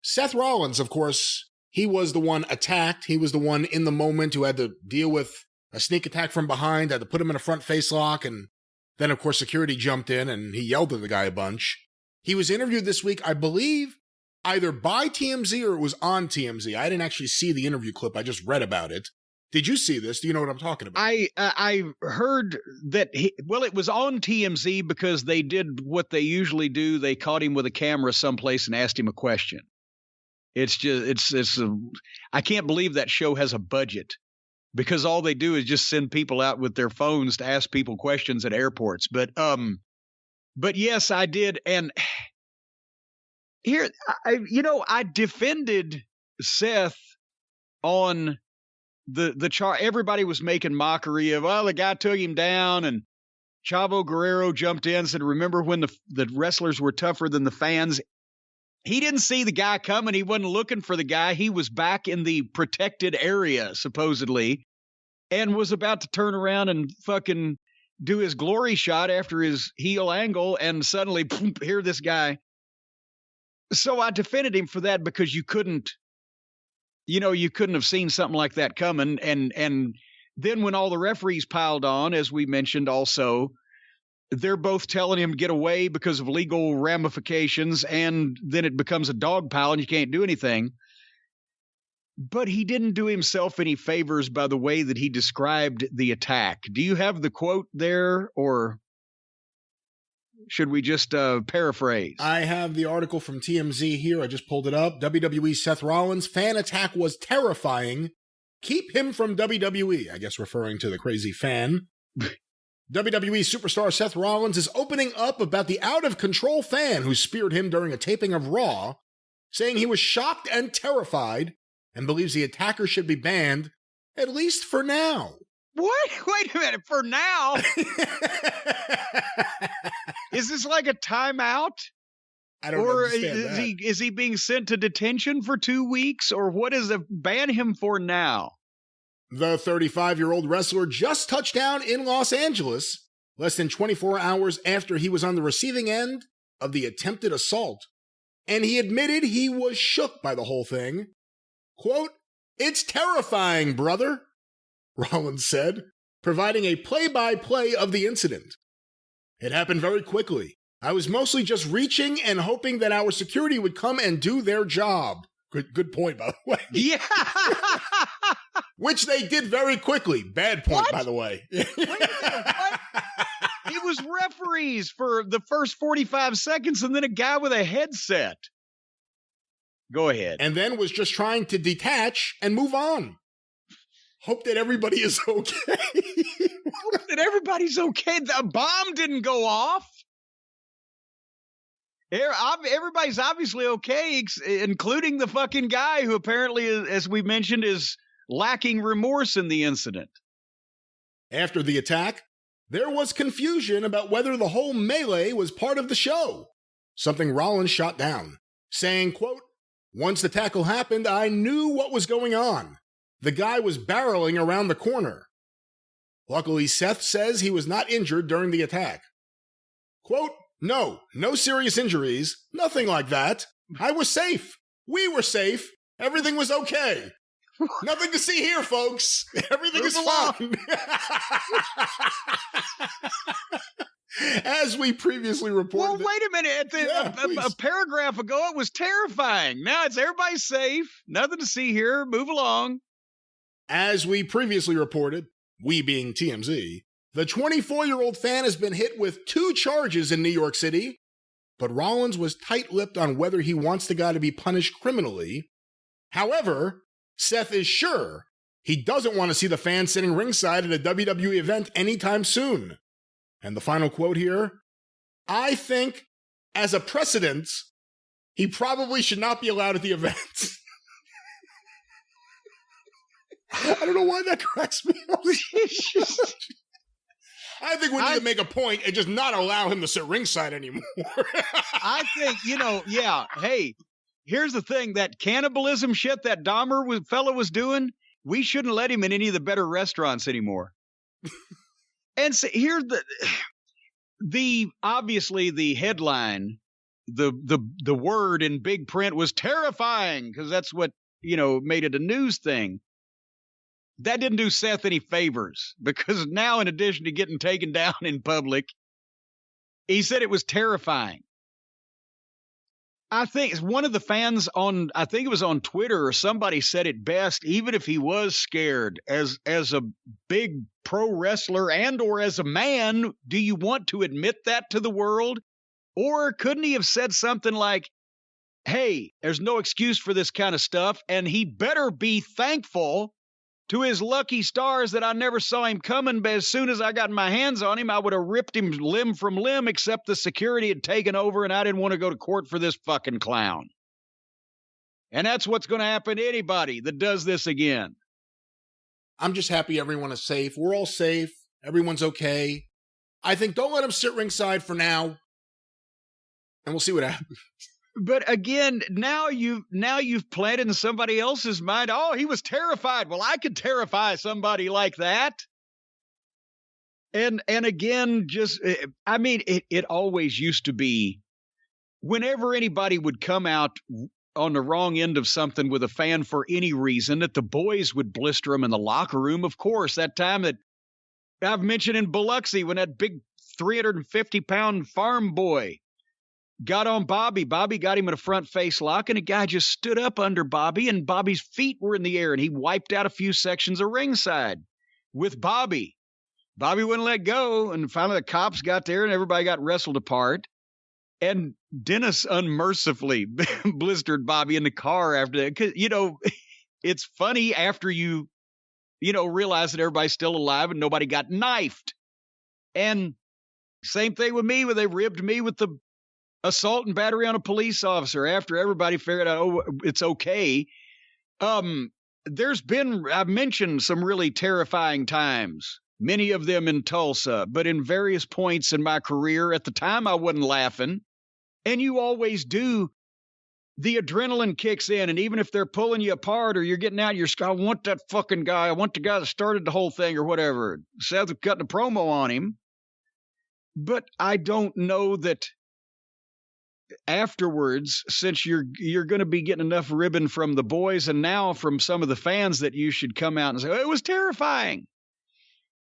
Seth Rollins, of course, he was the one attacked. He was the one in the moment who had to deal with a sneak attack from behind, had to put him in a front face lock, and then, of course, security jumped in and he yelled at the guy a bunch. He was interviewed this week, I believe, either by TMZ or it was on TMZ. I didn't actually see the interview clip. I just read about it. Did you see this? Do you know what I'm talking about? I heard that, it was on TMZ because they did what they usually do. They caught him with a camera someplace and asked him a question. It's just, I can't believe that show has a budget because all they do is just send people out with their phones to ask people questions at airports. But yes, I did. And here, I defended Seth on the chart. Everybody was making mockery of, the guy took him down, and Chavo Guerrero jumped in and said, remember when the wrestlers were tougher than the fans? He didn't see the guy coming. He wasn't looking for the guy. He was back in the protected area, supposedly, and was about to turn around and fucking do his glory shot after his heel angle, and suddenly, boom, here this guy. So I defended him for that because you couldn't have seen something like that coming. And then when all the referees piled on, as we mentioned also, they're both telling him to get away because of legal ramifications, and then it becomes a dog pile and you can't do anything. But he didn't do himself any favors by the way that he described the attack. Do you have the quote there, or should we just paraphrase? I have the article from TMZ here. I just pulled it up. WWE Seth Rollins, fan attack was terrifying. Keep him from WWE, I guess referring to the crazy fan. WWE superstar Seth Rollins is opening up about the out-of-control fan who speared him during a taping of Raw, saying he was shocked and terrified and believes the attacker should be banned, at least for now. What? Wait a minute, for now? Is this like a timeout? I don't understand that. Or is he being sent to detention for 2 weeks? Or what is the ban him for now? The 35-year-old wrestler just touched down in Los Angeles less than 24 hours after he was on the receiving end of the attempted assault. And he admitted he was shook by the whole thing. Quote, "It's terrifying, brother," Rollins said, providing a play-by-play of the incident. "It happened very quickly. I was mostly just reaching and hoping that our security would come and do their job." Good point, by the way. Yeah. Which they did very quickly. Bad point, by the way. Wait a minute, what? It was referees for the first 45 seconds and then a guy with a headset. Go ahead. And then was just trying to detach and move on. Hope that everybody is okay. Hope that everybody's okay. The bomb didn't go off. Everybody's obviously okay, including the fucking guy who apparently, as we mentioned, is lacking remorse in the incident. After the attack, there was confusion about whether the whole melee was part of the show, something Rollins shot down, saying, quote, "Once the tackle happened, I knew what was going on. The guy was barreling around the corner." Luckily, Seth says he was not injured during the attack. Quote, No serious injuries, nothing like that. I was safe. We were safe. Everything was okay. Nothing to see here, folks. Everything is fine. As we previously reported. Well, wait a minute. A paragraph ago, it was terrifying. Now it's everybody's safe. Nothing to see here. Move along. As we previously reported, we being TMZ, the 24-year-old fan has been hit with 2 charges in New York City, but Rollins was tight-lipped on whether he wants the guy to be punished criminally. However, Seth is sure he doesn't want to see the fan sitting ringside at a WWE event anytime soon. And the final quote here, "I think, as a precedent, he probably should not be allowed at the event." I don't know why that cracks me up. I think we need to make a point and just not allow him to sit ringside anymore. I think, hey, here's the thing. That cannibalism shit that Dahmer fellow was doing, we shouldn't let him in any of the better restaurants anymore. And so here's obviously the headline the word in big print was terrifying because that's what, made it a news thing. That didn't do Seth any favors because now, in addition to getting taken down in public, he said it was terrifying. I think one of the fans I think it was on Twitter or somebody said it best. Even if he was scared as a big pro wrestler or as a man, do you want to admit that to the world? Or couldn't he have said something like, hey, there's no excuse for this kind of stuff, and he better be thankful to his lucky stars that I never saw him coming, but as soon as I got my hands on him, I would have ripped him limb from limb, except the security had taken over and I didn't want to go to court for this fucking clown. And that's what's going to happen to anybody that does this again. I'm just happy everyone is safe. We're all safe. Everyone's okay. I think don't let him sit ringside for now. And we'll see what happens. But again, now you've planted in somebody else's mind. Oh, he was terrified. Well, I could terrify somebody like that. And again, it always used to be whenever anybody would come out on the wrong end of something with a fan for any reason, that the boys would blister them in the locker room. Of course, that time that I've mentioned in Biloxi when that big 350-pound farm boy got on Bobby. Bobby got him in a front face lock, and a guy just stood up under Bobby, and Bobby's feet were in the air, and he wiped out a few sections of ringside with Bobby. Bobby wouldn't let go, and finally the cops got there, and everybody got wrestled apart. And Dennis unmercifully blistered Bobby in the car after that. 'Cause, it's funny after you realize that everybody's still alive and nobody got knifed. And same thing with me, where they ribbed me with the assault and battery on a police officer after everybody figured out, oh, it's okay. I've mentioned some really terrifying times, many of them in Tulsa, but in various points in my career. At the time, I wasn't laughing. And you always do. The adrenaline kicks in, and even if they're pulling you apart or you're getting out, I want that fucking guy. I want the guy that started the whole thing or whatever. Seth was cutting a promo on him. But I don't know that afterwards, since you're going to be getting enough ribbon from the boys and now from some of the fans, that you should come out and say, it was terrifying.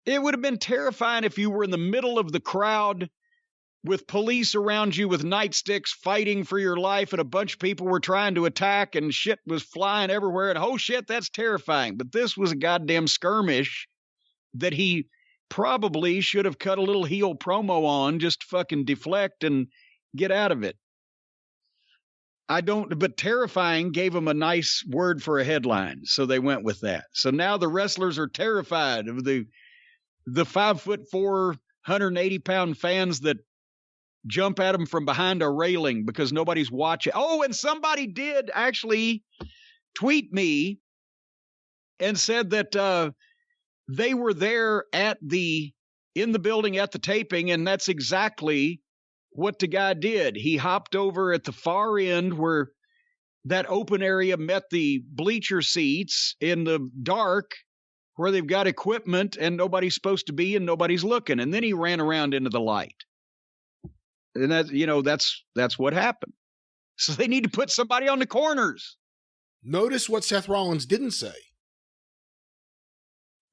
It would have been terrifying if you were in the middle of the crowd with police around you with nightsticks fighting for your life, and a bunch of people were trying to attack and shit was flying everywhere, and oh shit, that's terrifying. But this was a goddamn skirmish that he probably should have cut a little heel promo on, just to fucking deflect and get out of it. But terrifying gave them a nice word for a headline, so they went with that. So now the wrestlers are terrified of the 5'4", 180-pound fans that jump at them from behind a railing because nobody's watching. Oh, and somebody did actually tweet me and said that they were there in the building at the taping, and that's exactly what the guy did. He hopped over at the far end where that open area met the bleacher seats in the dark, where they've got equipment and nobody's supposed to be and nobody's looking. And then he ran around into the light. And that's what happened. So they need to put somebody on the corners. Notice what Seth Rollins didn't say.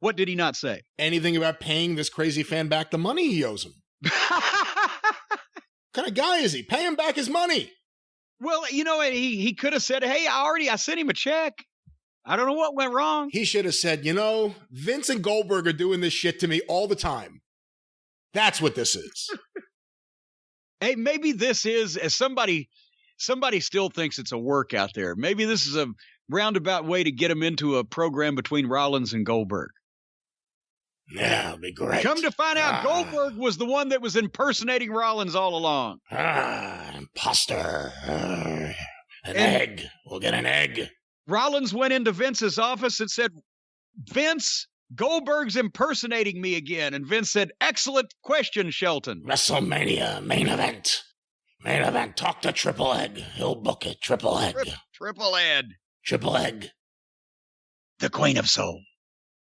What did he not say? Anything about paying this crazy fan back the money he owes him. What kind of guy is he? Pay him back his money. Well, he could have said, hey, I sent him a check. I don't know what went wrong. He should have said, Vince and Goldberg are doing this shit to me all the time. That's what this is. Hey, maybe this is, as somebody still thinks it's a work out there. Maybe this is a roundabout way to get him into a program between Rollins and Goldberg. Yeah, it'll be great. Come to find out, Goldberg was the one that was impersonating Rollins all along. Imposter. Egg. We'll get an egg. Rollins went into Vince's office and said, Vince, Goldberg's impersonating me again. And Vince said, excellent question, Shelton. WrestleMania main event. Main event. Talk to Triple Egg. He'll book it. Triple Egg. Triple Egg. Triple Egg. The Queen of Souls.